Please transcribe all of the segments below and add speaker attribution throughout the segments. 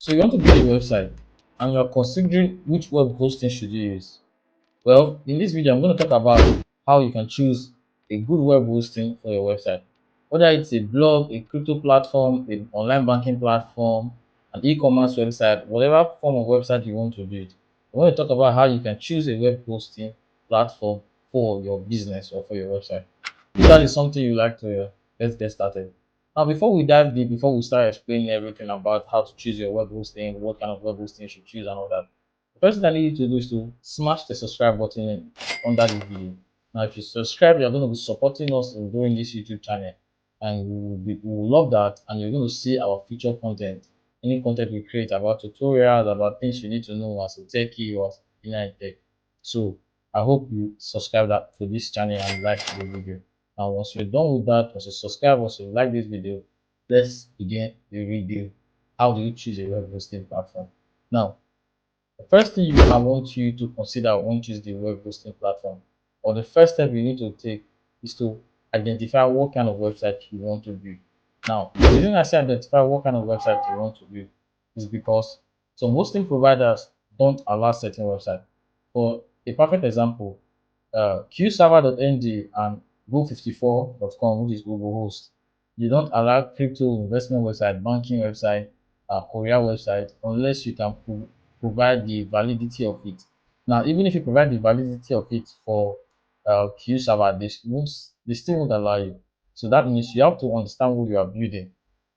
Speaker 1: So you want to build a website and you're considering which web hosting should you use. Well, in this video, I'm going to talk about how you can choose a good web hosting for your website. Whether it's a blog, a crypto platform, an online banking platform, an e-commerce website, whatever form of website you want to build. I want to talk about how you can choose a web hosting platform for your business or for your website. If that is something you like to, let's get started. Now, before we dive deep, before we start explaining everything about how to choose your web hosting, what kind of web hosting you should choose, and all that, the first thing I need you to do is to smash the subscribe button under this video. Now, if you subscribe, you're going to be supporting us in growing this YouTube channel, and we will love that. And you're going to see our future content, any content we create about tutorials, about things you need to know as a techie or as a beginner in tech. So, I hope you subscribe that to this channel and like the video. Now, once you're done with that, once you subscribe, once you like this video, let's begin the video. How do you choose a web hosting platform? Now, the first thing I want you to consider when choosing the web hosting platform, or the first step you need to take, is to identify what kind of website you want to build. Now, the reason I say identify what kind of website you want to build is because some hosting providers don't allow certain websites. For a perfect example, qserver.ng and go54.com, which is Google Host, they don't allow crypto investment website, banking website, courier website, unless you can provide the validity of it. Now, even if you provide the validity of it for qserver, they still won't allow you. So that means you have to understand what you are building.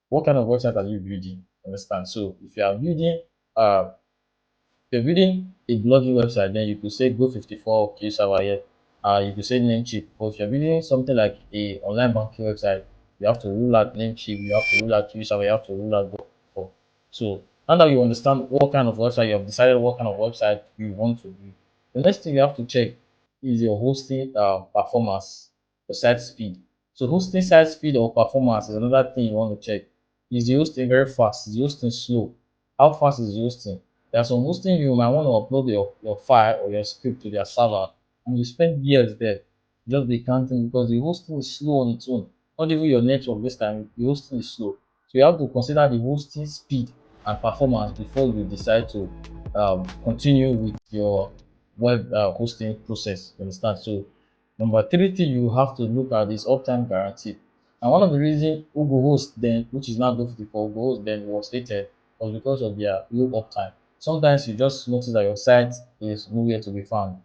Speaker 1: What kind of website are you building? Understand? So if you are building uh if you're building a blogging website, then you could say Go54 QServer here. You could say Namecheap. But if you're building something like a online banking website, you have to rule out Namecheap, you have to rule out QServer, you have to rule out Go54. So now that you understand what kind of website, you have decided what kind of website you want to build. The next thing you have to check is your hosting performance, the site speed. So hosting site speed or performance is another thing you want to check. Is the hosting very fast? Is the hosting slow? How fast is the hosting? There are some hosting you might want to upload your file or your script to their server, and you spend years there just be counting because the hosting is slow on its own. Not even your network this time, the hosting is slow. So you have to consider the hosting speed and performance before you decide to continue with your web hosting process. You understand? So number three thing you have to look at is uptime guarantee. And one of the reasons Google Host then, which is now Go54, Google Host then was stated was because of their low uptime. Sometimes you just notice that your site is nowhere to be found.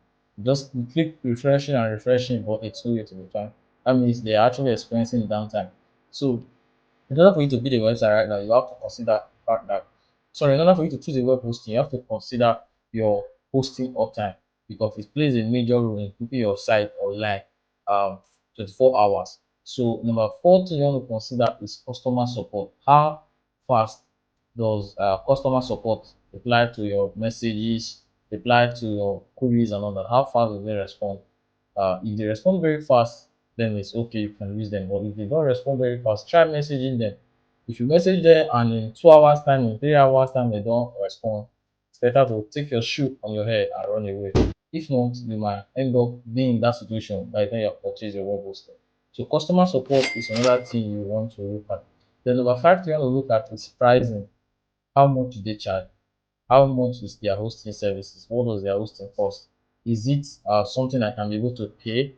Speaker 1: Just you click refreshing and refreshing, but it's nowhere to be found. That means they're actually experiencing downtime. So in order for you to build a website right now, you have to consider the fact that, sorry, in order for you to choose a web hosting, you have to consider your hosting uptime because it plays a major role in keeping your site online 24 hours. So number four thing you want to consider is customer support. How fast does customer support reply to your messages, reply to your queries and all that? How fast do they respond? If they respond very fast, then it's okay, you can use them. But if they don't respond very fast, try messaging them. If you message them and in 2 hours time, in 3 hours time, they don't respond, it's better to take your shoe on your head and run away. If not, you might end up being in that situation by the time you purchase your web hosting. So customer support is another thing you want to look at. Then number five thing you want to look at is pricing. How much do they charge? How much is their hosting services? What does their hosting cost? Is it something I can be able to pay?